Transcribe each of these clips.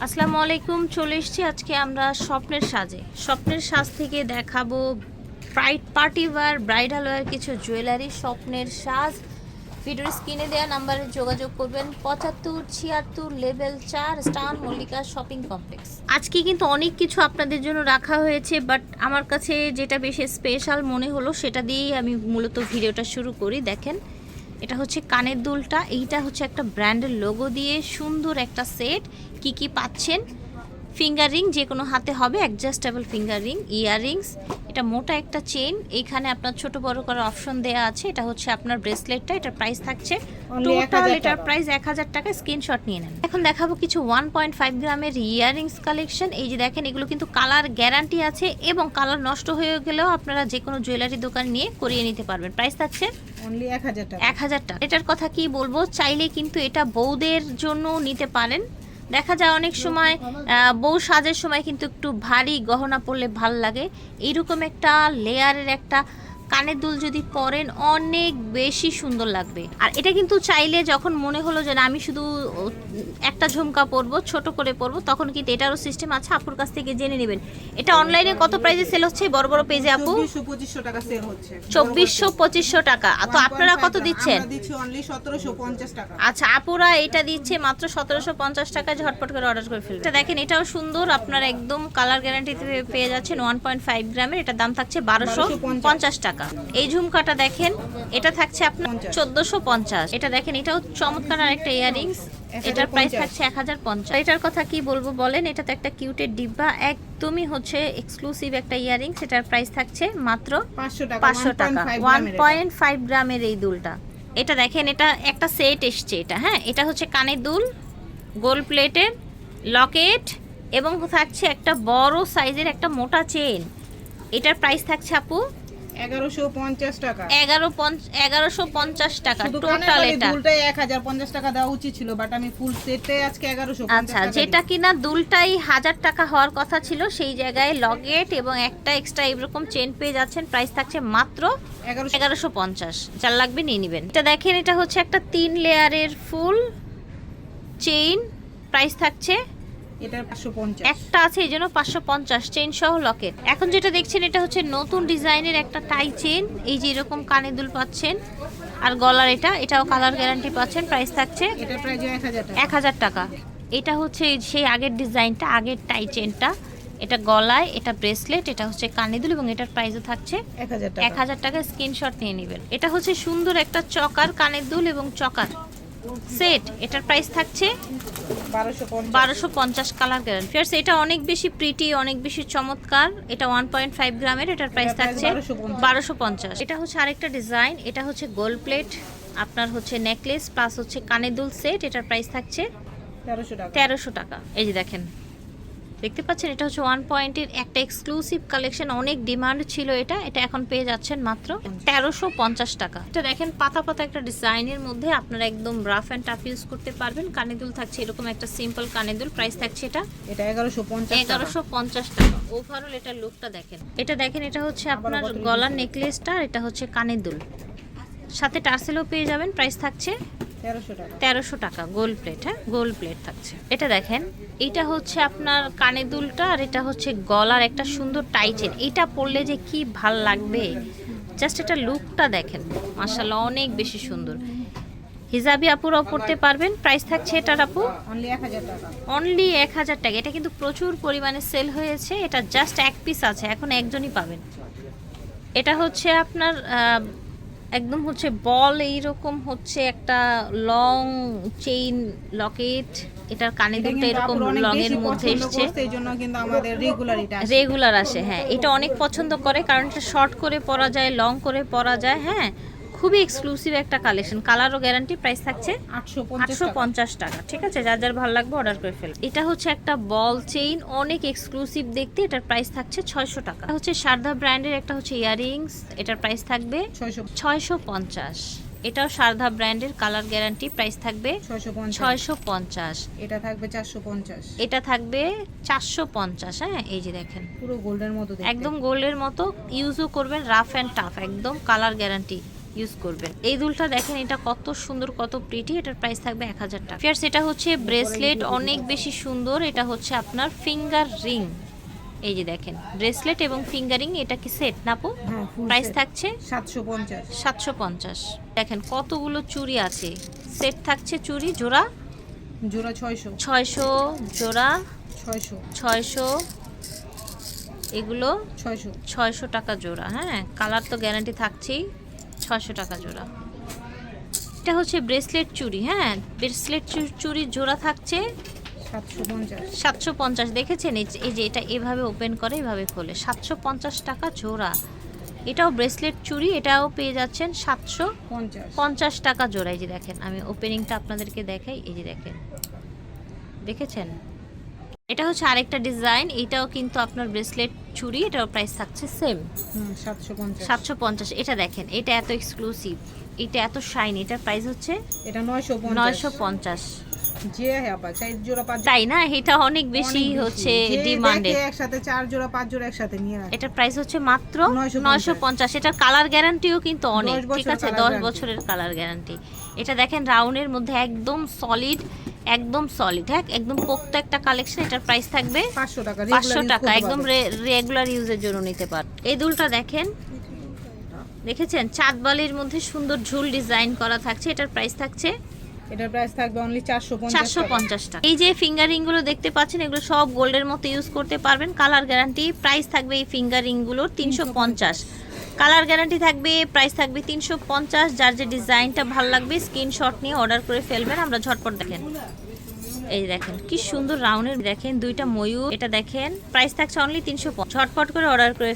আসসালামু আলাইকুম, চলে এসেছি আজকে আমরা স্বপ্নের সাজ থেকে দেখাবো পার্টি ওয়্যার, ব্রাইডাল ওয়্যার কিছু জুয়েলারি। স্বপ্নের সাজ ভিডিওর স্ক্রিনে দেওয়া নাম্বারে যোগাযোগ করবেন। 7576 লেভেল 4 স্টান মল্লিকা শপিং কমপ্লেক্স। আজকে কিন্তু অনেক কিছু আপনাদের জন্য রাখা হয়েছে, বাট আমার কাছে যেটা বেশি স্পেশাল মনে হলো সেটা দিয়েই আমি মূলত ভিডিওটা শুরু করি। দেখেন, এটা হচ্ছে কানের দুলটা, এইটা হচ্ছে একটা ব্র্যান্ডের লোগো দিয়ে সুন্দর একটা সেট। কি কি পাচ্ছেন? ফিঙ্গার রিং, যে কোনো হাতে হবে, অ্যাডজাস্টেবল ফিঙ্গার রিং, ইয়াররিংস, এটা মোটা একটা চেইন, এইখানে আপনার ছোট বড় করার অপশন দেওয়া আছে। এটা হচ্ছে আপনার ব্রেসলেটটা, এটার প্রাইস থাকছে টোটাল, এটার প্রাইস 1000 টাকা। স্ক্রিনশট নিয়ে নেন। এখন দেখাবো কিছু 1.5 গ্রামের ইয়াররিংস কালেকশন। এই যে দেখেন, এগুলো কিন্তু কালার গ্যারান্টি আছে এবং কালার নষ্ট হয়ে গেলেও আপনারা যে কোনো জুয়েলারি দোকান নিয়ে করিয়ে নিতে পারবেন। প্রাইস থাকছে অনলি 1000 টাকা। 1000 টাকা। এটার কথা কি বলবো, চাইলে কিন্তু এটা বউদের জন্য নিতে পারেন। দেখা যায় অনেক সময় বউ সাজের সময় কিন্তু একটু ভারী গহনা পরলে ভাল লাগে। এইরকম একটা লেয়ারের একটা কানের দুল যদি পরেন অনেক বেশি সুন্দর লাগবে। আর এটা কিন্তু চাইলে যখন মনে হলো যে না আমি শুধু একটা ঝুমকা পরবো, ছোট করে পরবো, তখন কিন্তু এটারও সিস্টেম আছে, আপুর কাছ থেকে জেনে নেবেন। এটা অনলাইনে কত প্রাইসে সেল হচ্ছে? বড় বড় পেজে আপু 2400-2500 টাকা সেল হচ্ছে। 2400-2500 টাকা। তো আপনারা কত দিচ্ছেন? আমরা দিচ্ছি অনলি 1750 টাকা। আচ্ছা, আপুরা এটা দিচ্ছে মাত্র 1750 টাকা। ঝটপট করে অর্ডার করে ফেলুন। এটা দেখেন, এটাও সুন্দর, আপনারা একদম কালার গ্যারান্টিতে পেয়ে যাচ্ছেন। 1.5 গ্রামের, এটার দাম থাকছে 1250 টাকা। এই ঝুমকাটা দেখেন, এটা থাকছে আপনার 1450। এটা দেখেন, এটাও চমৎকার একটা ইয়াররিংস, এটার প্রাইস থাকছে 1050। এটার কথা কি বলবো বলেন, এটা তো একটা কিউটের ডিব্বা, একদমই হচ্ছে এক্সক্লুসিভ একটা ইয়াররিংস। এটার প্রাইস থাকছে মাত্র 500 টাকা। 1.5 গ্রামের এই দুলটা। এটা দেখেন, এটা একটা সেট এসছে। এটা হ্যাঁ, এটা হচ্ছে কানের দুল, গোল্ড প্লেটের লকেট এবং থাকছে একটা বড় সাইজের একটা মোটা চেন। এটার প্রাইস থাকছে আপু 1150 টাকা। 1150 টাকা টোটাল। এটা দুলটাই 1050 টাকা দেওয়া উচিত ছিল, বাট আমি ফুল সেটটাই আজকে 1150 আচ্ছা, টাকা। যেটা কিনা দুলটাই 1000 টাকা হওয়ার কথা ছিল, সেই জায়গায় লকেট এবং একটা এক্সট্রা এরকম চেন পেয়ে যাচ্ছেন। প্রাইস থাকছে মাত্র 1150। যার লাগবে নিয়ে নেবেন। এটা দেখেন, এটা হচ্ছে একটা 3 লেয়ারের ফুল চেইন। প্রাইস থাকছে, এটা 550। একটা আছে এই জন্য 550, চেইন সহ লকেট। এখন যেটা দেখছেন, এটা হচ্ছে নতুন ডিজাইনের একটা টাই চেইন। এই যে এরকম কানে দুল পাচ্ছেন, আর গলার এটাও কালার গ্যারান্টি পাচ্ছেন। প্রাইস থাকছে এটা প্রাইস 1000 টাকা। 1000 টাকা। এটা হচ্ছে সেই আগের ডিজাইনটা, আগের টাই চেনটা। এটা গলায়, এটা ব্রেসলেট, এটা হচ্ছে কানে দুল এবং এটার প্রাইসও থাকছে 1000 টাকা। 1000 টাকা। স্ক্রিনশট নিয়ে নেবেন। এটা হচ্ছে সুন্দর একটা চকার কানের দুল এবং চকার সেট। এটার প্রাইস থাকছে 1250, কালার গ্যারান্টি। ফিয়ার্স, এটা অনেক বেশি প্রিটি, অনেক বেশি চমৎকার। এটা 1.5 গ্রামের, এটার প্রাইস থাকছে 1250। এটা হচ্ছে আরেকটা ডিজাইন, এটা হচ্ছে গোল্ড প্লেট, আপনার হচ্ছে নেকলেস প্লাস হচ্ছে কানের দুল সেট। এটার প্রাইস থাকছে 1300 টাকা। এই যে দেখেন, দেখতে পাচ্ছেন, এটা হচ্ছে 1 পয়েন্টের একটা এক্সক্লুসিভ কালেকশন। অনেক ডিমান্ড ছিল এটা এখন পেয়ে যাচ্ছেন মাত্র 1350 টাকা। এটা দেখেন, পাতা পাতা একটা ডিজাইনের মধ্যে আপনারা একদম রাফ অ্যান্ড টাফ ইউজ করতে পারবেন। কানে দুল থাকছে এরকম একটা সিম্পল কানে দুল। প্রাইস থাকছে এটা 1150 টাকা। ওভারঅল এটা লুকটা দেখেন। এটা দেখেন, এটা হচ্ছে আপনার গলার নেকলেসটা, এটা হচ্ছে কানের দুল, সাথে টার্সেলও পেয়ে যাবেন। প্রাইস থাকছে 1300 টাকা। গোল্ড প্লেট, হ্যাঁ গোল্ড প্লেট থাকছে। এটা দেখেন, এটা হচ্ছে আপনার কানে দুলটা, আর এটা হচ্ছে গলার একটা সুন্দর টাই চেন। এটা পরলে যে কি ভাল লাগবে, জাস্ট এটা লুকটা দেখেন, মাশাআল্লাহ অনেক বেশি সুন্দর। হিজাবি আপুরাও পড়তে পারবেন। প্রাইস থাকছে এটার আপু অনলি 1000 টাকা। অনলি 1000 টাকা। এটা কিন্তু প্রচুর পরিমাণে সেল হয়েছে। এটা জাস্ট এক পিস আছে, এখন একজনই পাবেন। এটা হচ্ছে আপনার একদম হচ্ছে বল, এইরকম হচ্ছে একটা লং চেইন লকেট। এটার কানে দুলটা এরকম লং এর মধ্যে এসছে, এইজন্য কিন্তু আমাদের রেগুলার আসে। হ্যাঁ, এটা অনেক পছন্দ করে, কারণ এটা শর্ট করে পরা যায়, লং করে পরা যায়। হ্যাঁ, খুবই এক্সক্লুসিভ একটা কালেকশন, কালারও গ্যারান্টি। প্রাইস থাকছে 850 টাকা। ঠিক আছে, যার যার ভালো লাগবে অর্ডার করে ফেল। এটা হচ্ছে একটা বল চেইন, অনেক এক্সক্লুসিভ দেখতে। এটার প্রাইস থাকছে 600 টাকা। হচ্ছে শারদা ব্র্যান্ডের একটা হচ্ছে ইয়াররিংস, এটার প্রাইস থাকবে 650। এটাও শারদা ব্র্যান্ডের, কালার গ্যারান্টি। প্রাইস থাকবে 650। এটা থাকবে 450। এটা থাকবে 450। হ্যাঁ, এই যে দেখেন, পুরো গোল্ডের মতো দেখতে, একদম গোল্ডের মতো। ইউজও করবেন রাফ অ্যান্ড টাফ, একদম কালার গ্যারান্টি। ইউজ করবেন। এই দুলটা দেখেন, এটা কত সুন্দর, কত প্রিটি। এটার প্রাইস থাকবে 1000 টাকা। ফিয়ার্স, এটা হচ্ছে ব্রেসলেট, অনেক বেশি সুন্দর। এটা হচ্ছে আপনার ফিঙ্গার রিং। এই যে দেখেন, ব্রেসলেট এবং ফিঙ্গারিং, এটা কি সেট না আপু? হ্যাঁ, full প্রাইস set। থাকছে 750। 750। দেখেন কতগুলো চুড়ি আছে, সেট থাকছে চুড়ি জোড়া জোড়া 600। 600, জোড়া 600। 600, এগুলো 600। 600 টাকা জোড়া। হ্যাঁ, কালার তো গ্যারান্টি থাকছেই। 600 টাকা জোড়া। এটা হচ্ছে ব্রেসলেট চুড়ি। হ্যাঁ, ব্রেসলেট চুড়ি জোড়া থাকছে 750। 750। দেখেছেন, এই যে এটা এভাবে ওপেন করে, এভাবে খোলে। 750 টাকা জোড়া। এটাও ব্রেসলেট চুড়ি, এটাও পেয়ে যাচ্ছেন 750 টাকা জোড়া। এই যে দেখেন, আমি ওপেনিংটা আপনাদেরকে দেখাই। এই যে দেখেন, দেখেছেন? এটা হচ্ছে আরেকটা ডিজাইন, এটাও কিন্তু আপনার ব্রেসলেট চুড়ি, এটার প্রাইস থাকছে সেম 750। 750। এটা দেখেন, এটা এত এক্সক্লুসিভ, এটা এত শাইনি, এটার প্রাইস হচ্ছে এটা 950। 950। যে হ্যাঁ, 4 জোড়া 5 তাই না? এটা অনেক বেশি হচ্ছে ডিমান্ডেড। একসাথে 4 জোড়া 5 জোড়া একসাথে নিয়ে রাখে। এটার প্রাইস হচ্ছে মাত্র 950। 950। এটার কালার গ্যারান্টিও কিন্তু অনেক, 10 ঠিক বছরের আছে? color 10 guarantee। বছরের কালার গ্যারান্টি। এটা দেখেন, রাউন্ডের মধ্যে একদম সলিড, একদম সলিড। হ্যাঁ, একদম পোক্ত একটা কালেকশন। এটার প্রাইস থাকবে 500 টাকা। 500 টাকা, একদম রেগুলার ইউজের জন্য নিতে পার। এই দুলটা দেখেন, দেখেছেন? চাঁদবালির মধ্যে সুন্দর ঝুল ডিজাইন করা থাকছে। এটার প্রাইস থাকছে এটার প্রাইস থাকবে অনলি 450 টাকা। 450 টাকা। এই যে ফিঙ্গারিং গুলো দেখতে পাচ্ছেন, এগুলো সব গোল্ডের মতো ইউজ করতে পারবেন। Colour guarantee. প্রাইস থাকবে এই ফিঙ্গারিং গুলোর 350। কালার গ্যারান্টি থাকবে, প্রাইস থাকবে 350। যার যে ডিজাইনটা ভালো লাগবে স্ক্রিনশট নিয়ে অর্ডার করে ফেলবেন। আমরা ঝটপট দেখেন, এই দেখেন কি সুন্দর রাউন্ডের, দেখেন দুইটা ময়ূর। এটা দেখেন, প্রাইস থাকছে অনলি 350। ঝটপট করে অর্ডার করে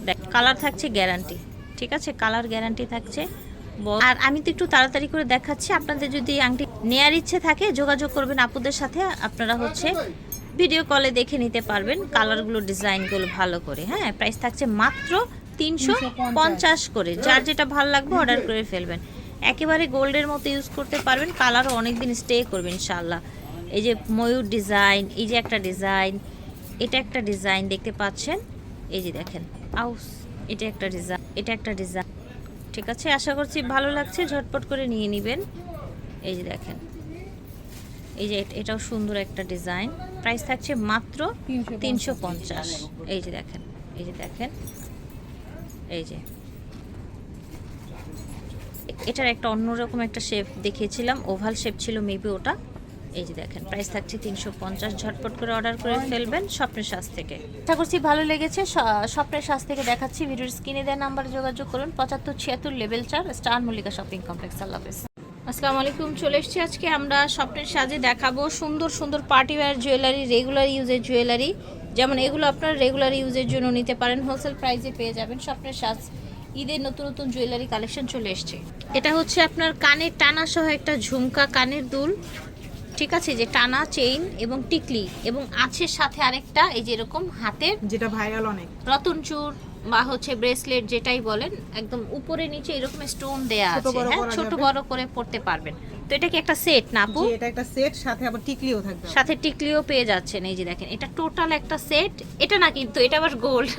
দেখ। কালার থাকছে গ্যারান্টি, ঠিক আছে? কালার গ্যারান্টি থাকছে। আর আমি তো একটু তাড়াতাড়ি করে দেখাচ্ছি। আপনাদের যদি আংটি নেয়ার ইচ্ছে থাকে, যোগাযোগ করবেন আপুদের সাথে। আপনারা হচ্ছে ভিডিও কলে দেখে নিতে পারবেন কালারগুলো, ডিজাইনগুলো ভালো করে। হ্যাঁ, প্রাইস থাকছে মাত্র 350 করে। যার যেটা ভালো লাগবে অর্ডার করে ফেলবেন। একেবারে গোল্ডের মতো ইউজ করতে পারবেন। কালারও অনেকদিন স্টে করবে ইনশাআল্লাহ। এই যে ময়ূর ডিজাইন, এই যে একটা ডিজাইন, এটা একটা ডিজাইন দেখতে পাচ্ছেন। এই যে দেখেন, আউস, এটা একটা ডিজাইন, এটা একটা ডিজাইন, ঠিক আছে? আশা করছি ভালো লাগছে, ঝটপট করে নিয়ে নেবেন। এই যে দেখেন, এই যে এটাও সুন্দর একটা ডিজাইন। প্রাইস থাকছে মাত্র 350। এই যে দেখেন, এই যে দেখেন, এই যে এটার একটা অন্যরকম একটা শেপ দেখিয়েছিলাম, ওভাল শেপ ছিল মেবি ওটা। এই যে দেখেন, প্রাইস থাকছে 350। ঝটপট করে অর্ডার করে ফেলবেন স্বপ্নের সাজ থেকে। আশা করছি ভালো লেগেছে। স্বপ্নের সাজ থেকে দেখাচ্ছি। ভিডিওর স্ক্রিনে দেওয়া নাম্বারে যোগাযোগ করুন। 7576 level 4 star Mallika shopping complex. আল্লাহ হাফেজ। আসসালামু আলাইকুম। চলে এসেছি আজকে আমরা স্বপ্নের সাজে দেখাবো সুন্দর সুন্দর পার্টি ওয়্যার জুয়েলারি, রেগুলার ইউজের জুয়েলারি। যেমন এগুলো আপনার রেগুলার ইউজের জন্য নিতে পারেন, হোলসেল প্রাইসে পেয়ে যাবেন। স্বপ্নের সাজ ঈদের নতুন নতুন জুয়েলারি কালেকশন চলে এসছে। এটা হচ্ছে আপনার কানের টানা সহ একটা ঝুমকা, কানের দুল, ঠিক আছে? যে টানা চেইন এবং টিকলি, এবং আছে সাথে আরেকটা এই যে এরকম হাতের, যেটা ভাইরাল অনেক, রতনচুর বা হচ্ছে ব্রেসলেট যেটাই বলেন, একদম উপরে নিচে এরকম স্টোন দেয়া আছে। হ্যাঁ, ছোট বড় করে পড়তে পারবেন। তো এটা কি একটা সেট না আপু? এটা একটা সেট, সাথে আবার টিকলিও থাকবে। সাথে টিকলিও পেয়ে যাচ্ছেন। এই যে দেখেন, এটা টোটাল একটা সেট। এটা না কিন্তু, এটা আবার গোল্ড।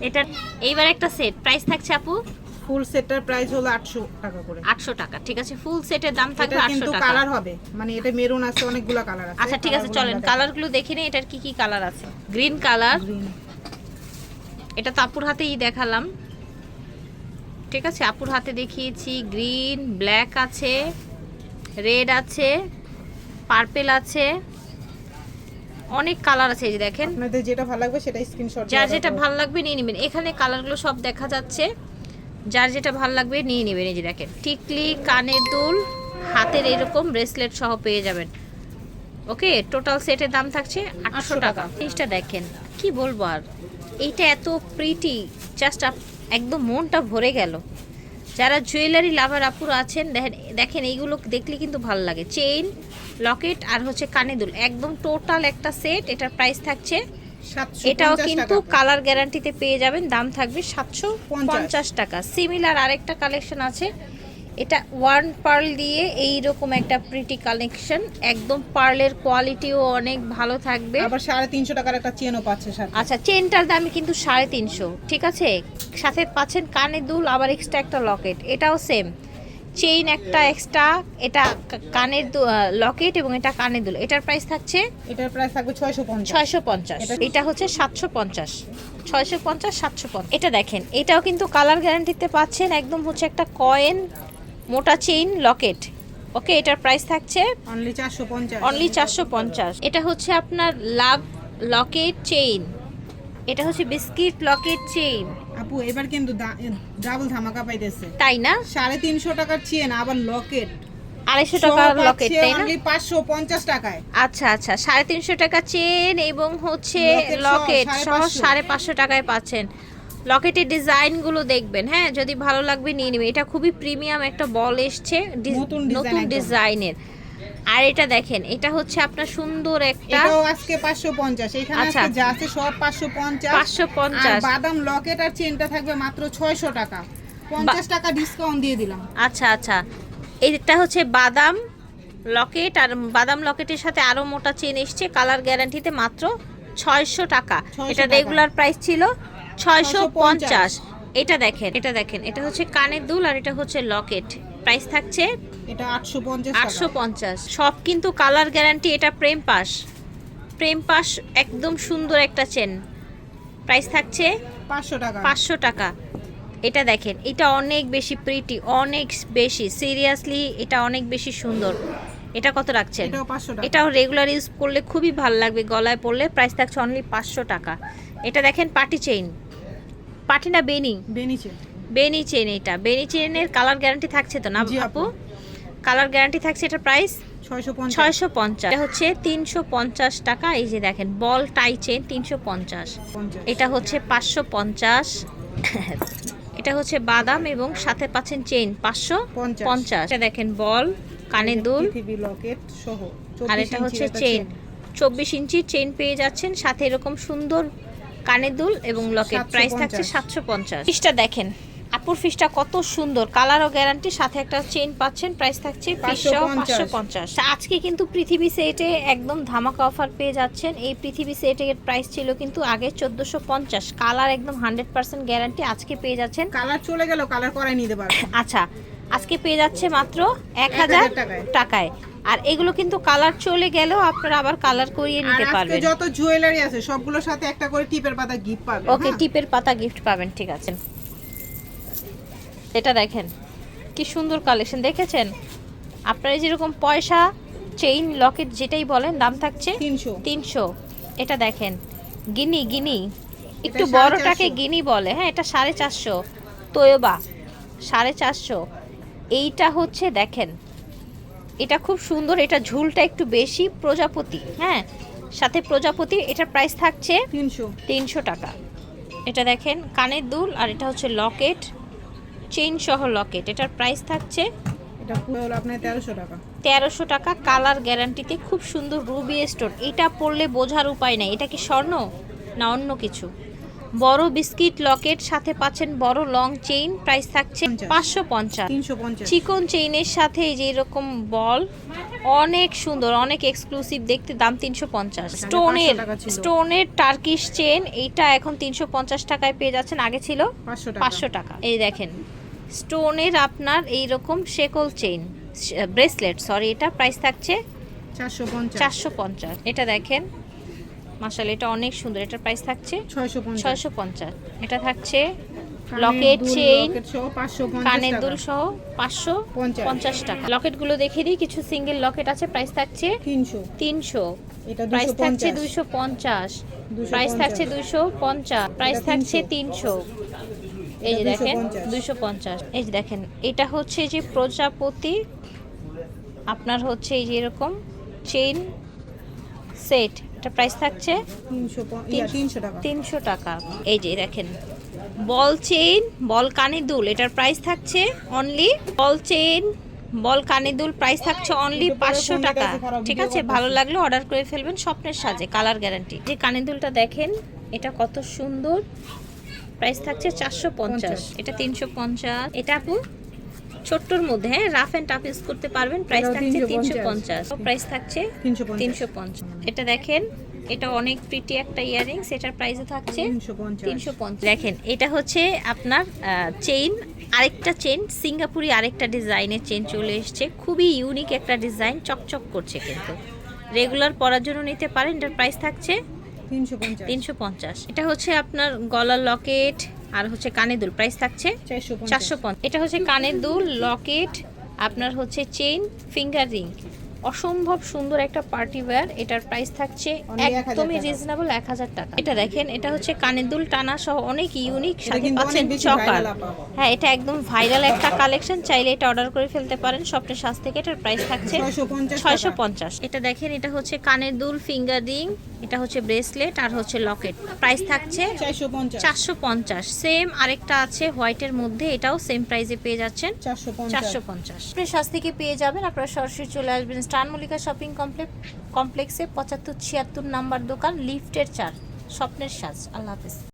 এটা এইবার একটা সেট। প্রাইস থাকছে আপু ফুল সেটটার প্রাইস হলো 800 টাকা করে। 800 টাকা, ঠিক আছে? ফুল সেটের দাম থাকবে এটা 800 কিন্তু টাকা। কালার হবে, মানে এটা মেরুন আছে, অনেকগুলো কালার আছে। আচ্ছা ঠিক আছে, চলেন কালারগুলো দেখে নেই। এটার কি কি কালার আছে? গ্রিন কালার, এটা তো আপুর হাতেই দেখালাম, ঠিক আছে? আপুর হাতে দেখিয়েছি। গ্রিন, ব্ল্যাক আছে, রেড আছে, পার্পল আছে, অনেক কালার আছে। এই যে দেখেন, আপনাদের যেটা ভালো লাগবে সেটা স্ক্রিনশট যার যেটা ভালো লাগবে নিয়ে নেবেন। এখানে কালারগুলো সব দেখা যাচ্ছে, যার যেটা ভালো লাগবে নিয়ে নেবেন। এই যে দেখেন, টিকলি, কানের দুল, হাতের এরকম ব্রেসলেট সহ পেয়ে যাবেন। ওকে, টোটাল সেটের দাম থাকছে 800 টাকা। জিনিসটা দেখেন, কি বলবো আর, এইটা এত প্রিটি, জাস্ট একদম মনটা ভরে গেল। যারা জুয়েলারি লাভার আপুরা আছেন, দেখেন এইগুলো দেখলে কিন্তু ভালো লাগে। চেইন, লকেট আর হচ্ছে কানে দুল, একদম টোটাল একটা সেট। এটার প্রাইস থাকছে, এটাও কিন্তু কালার গ্যারান্টিতে পেয়ে যাবেন। দাম থাকবে 750 টাকা। সিমিলার আরেকটা কালেকশন আছে, এটা ওয়ান পার্ল দিয়ে এইরকম একটা প্রিটি কালেকশন, একদম পার্লের কোয়ালিটিও অনেক ভালো থাকবে। আবার 350 টাকার একটা চেনও পাচ্ছে সাথে। আচ্ছা, চেনটার দাম কিন্তু 350, ঠিক আছে। সাথে পাচ্ছেন কানের দুল, আবার এক্সট্রা একটা লকেট, এটাও সেম চেইন একটা এক্সট্রা, এটা কানের লকেট এবং এটা কানের দুল। এটার প্রাইস থাকছে, এটার প্রাইস থাকবে 650। 650। এটা হচ্ছে 750, 650 750। এটা দেখেন, এটাও কিন্তু কালার গ্যারান্টিতে পাচ্ছেন, একদম হচ্ছে একটা কয়েন মোটা চেইন লকেট। ওকে, এটার প্রাইস থাকছে অনলি 450। অনলি 450। এটা হচ্ছে আপনার লাভ লকেট চেইন, এটা হচ্ছে বিস্কিট লকেট চেইন। আপু এবার কিন্তু ডাবল ধামাকা পাইতেছে, তাই না? 350 টাকার চেন আবার লকেট 250 টাকার লকেট, তাই না? অনলি 550 টাকায়। আচ্ছা আচ্ছা, 350 টাকা চেন এবং হচ্ছে লকেট সহ 550 টাকায় পাচ্ছেন। লকেটের ডিজাইনগুলো দেখবেন, হ্যাঁ, যদি ভালো লাগবে নিয়ে নেবেন। এটা খুবই প্রিমিয়াম একটা বল এসছে, নতুন ডিজাইনের। আর এটা দেখেন, এটা হচ্ছে আপনার সুন্দর একটা, এটাও আজকে 550। এখানে আজকে যা আছে সব 550। আর বাদাম লকেট আর চেনটা থাকবে মাত্র 600 টাকা, 50 টাকা ডিসকাউন্ট দিয়ে দিলাম। আচ্ছা আচ্ছা, এটা হচ্ছে বাদাম লকেট, আর বাদাম লকেটের সাথে আরো মোটা চেন এসছে কালার গ্যারান্টিতে, মাত্র 600 টাকা। এটা রেগুলার প্রাইস ছিল 650। এটা দেখেন, এটা হচ্ছে কানের দুল আর এটা হচ্ছে লকেট, প্রাইস থাকছে এটা 850 টাকা। 850। সব কিন্তু কালার গ্যারান্টি। এটা প্রেম পাশ একদম সুন্দর একটা চেন, প্রাইস থাকছে 500 টাকা। 500 টাকা। এটা দেখেন, এটা অনেক বেশি প্রিটি, অনেক বেশি সিরিয়াসলি, এটা অনেক বেশি সুন্দর। এটা কত রাখছেন? এটাও 500 টাকা। এটাও রেগুলার ইউজ করলে খুবই ভালো লাগবে, গলায় পরলে। প্রাইস থাকছে অনলি 500 টাকা। এটা দেখেন পার্টি চেইন, পার্টি না বেনি চেইন। এটা বেনি চেইনের কালার গ্যারান্টি থাকছে তো না আপু? কালার গ্যারান্টি থাকছে। এটা প্রাইস 650। এটা হচ্ছে 350 টাকা। এই যে দেখেন বল টাই চেইন 350। এটা হচ্ছে 550। এটা হচ্ছে বাদাম এবং সাথে পাচ্ছেন চেইন 550। এটা দেখেন বল কানের দুল লকেট সহ, আর এটা হচ্ছে চেইন 24 ইঞ্চির চেইন পেয়ে যাচ্ছেন, সাথে এরকম সুন্দর কানের দুল এবং লকেট। প্রাইস থাকছে 750। ফিশটা দেখেন, আপুর ফিশটা কত সুন্দর, কালার ও গ্যারান্টি, সাথে একটা চেইন পাচ্ছেন। প্রাইস থাকছে 550। আজকে কিন্তু পৃথিবী সেটে একদম ধামাকা অফার পেয়ে যাচ্ছেন। এই পৃথিবী সেটের প্রাইস ছিল কিন্তু আগে 1450। কালার একদম 100% গ্যারান্টি। আজকে পেয়ে যাচ্ছেন, কালার চলে গেল, কালার করাই নিতে পারবেন। আচ্ছা, আজকে পেয়ে যাচ্ছে মাত্র 1000 টাকায়। আর এগুলো কিন্তু কালার চলে গেলেও আপনারা আবার কালার করিয়ে নিতে পারবেন। যত জুয়েলারি আছে সবগুলোর সাথে একটা করে টিপের পাতা গিফট পাবেন। ওকে, টিপের পাতা গিফট পাবেন, ঠিক আছে। এটা দেখেন কি সুন্দর কালেকশন, দেখেছেন? আপনারা যেরকম পয়সা চেইন লকেট যেটাই বলেন, দাম থাকছে 300। এটা দেখেন গিনি, একটু বড়টাকে গিনি বলে, হ্যাঁ, এটা 450। তোয়বা 450। এইটা হচ্ছে দেখেন, এটা খুব সুন্দর, এটা ঝুলটা একটু বেশি, প্রজাপতি, হ্যাঁ, সাথে প্রজাপতি। এটার প্রাইস থাকছে 300 টাকা। এটা দেখেন কানের দুল, আর এটা হচ্ছে লকেট চেইন সহ লকেট। এটার প্রাইস থাকছে এটা পুরো হলো আপনার 1300 টাকা। 1300 টাকা, কালার গ্যারান্টিতে, খুব সুন্দর রুবি স্টোন। এটা পরলে বোঝার উপায় নাই এটা কি স্বর্ণ না অন্য কিছু। বড় বিস্কিট লকেট, সাথে পাচ্ছেন বড় লং চেইন। প্রাইস থাকছে 550। 350 চিকন চেইনের সাথে এই যে এরকম বল, অনেক সুন্দর, অনেক এক্সক্লুসিভ দেখতে, দাম 350। স্টোনের টার্কিশ চেইন, এইটা এখন 350 টাকায় পেয়ে যাচ্ছেন, আগে ছিল 500 টাকা। এই দেখেন স্টোনের আপনার এইরকম শেকল চেইন, ব্রেসলেট, সরি, এটা প্রাইস থাকছে 450। এটা দেখেন মাশাআল্লাহ, এটা অনেক সুন্দর, এটার প্রাইস থাকছে 650। এটা থাকছে লকেট চেইন কানের দুল সহ 550 টাকা। লকেটগুলো দেখিয়ে দিই, কিছু সিঙ্গেল লকেট আছে, প্রাইস থাকছে 300। প্রাইস থাকছে 250। প্রাইস থাকছে 250। প্রাইস থাকছে 300। এই যে দেখেন 250। এই যে দেখেন, এটা হচ্ছে যে প্রজাপতি, আপনার হচ্ছে এই যে এরকম চেইন সেট, এটা প্রাইস থাকছে 300 টাকা। এই যে দেখেন বল চেইন, বল কানের দুল, এটার প্রাইস থাকছে অনলি, বল চেইন বল কানের দুল, প্রাইস থাকছে অনলি 500 টাকা। ঠিক আছে, ভালো লাগলে অর্ডার করে ফেলবেন, স্বপ্নের সাজে, কালার গ্যারান্টি। যে কানের দুলটা দেখেন, এটা কত সুন্দর, প্রাইস থাকছে 450। এটা 350। এটা আপু ছোট্টর মধ্যে, হ্যাঁ, রাফ এন্ড টাফ ইউজ করতে পারবেন। প্রাইস থাকছে 350, প্রাইস থাকছে 350। এটা দেখেন, এটা অনেক প্রিটি একটা ইয়াররিংস, এটার প্রাইসে থাকছে 350। দেখেন এটা হচ্ছে আপনার চেইন, আরেকটা চেইন সিঙ্গাপুরি, আরেকটা ডিজাইনের চেইন চলে এসেছে, খুবই ইউনিক একটা ডিজাইন, চকচক করছে, কিন্তু রেগুলার পরার জন্য নিতে পারেন। এটার প্রাইস থাকছে 350। এটা হচ্ছে আপনার গলার লকেট আর হচ্ছে কানের দুল, প্রাইস থাকছে 450। এটা হচ্ছে কানের দুল, লকেট, আপনার হচ্ছে চেইন, ফিঙ্গার রিং, অসম্ভব সুন্দর একটা পার্টি ওয়্যার। এটার প্রাইস থাকছে একদমই রিজনেবল, 1000 টাকা। এটা দেখেন, এটা হচ্ছে কানের দুল টানা সহ অনেক ইউনিক, সাথে পাচ্ছেন চকার। হ্যাঁ, এটা একদম ভাইরাল একটা কালেকশন, চাইলে এটা অর্ডার করে ফেলতে পারেন স্বপ্নের সাজ থেকে। এটার প্রাইস থাকছে 650। এটা দেখেন, এটা হচ্ছে কানের দুল, ফিঙ্গার রিং, এটা হচ্ছে ব্রেসলেট আর হচ্ছে লকেট, প্রাইস থাকছে 450। সেম আরেকটা আছে হোয়াইটের মধ্যে, এটাও সেম প্রাইসে পেয়ে যাচ্ছেন 450। স্বপ্নের সাজ থেকে পেয়ে যাবেন। আপনারা সরাসরি চলে আসবেন স্টার মল্লিকা শপিং কমপ্লেক্সে 75-76 নাম্বার দোকান, লিফটের 4, স্বপ্নের সাজ। আল্লাহ হাফেজ।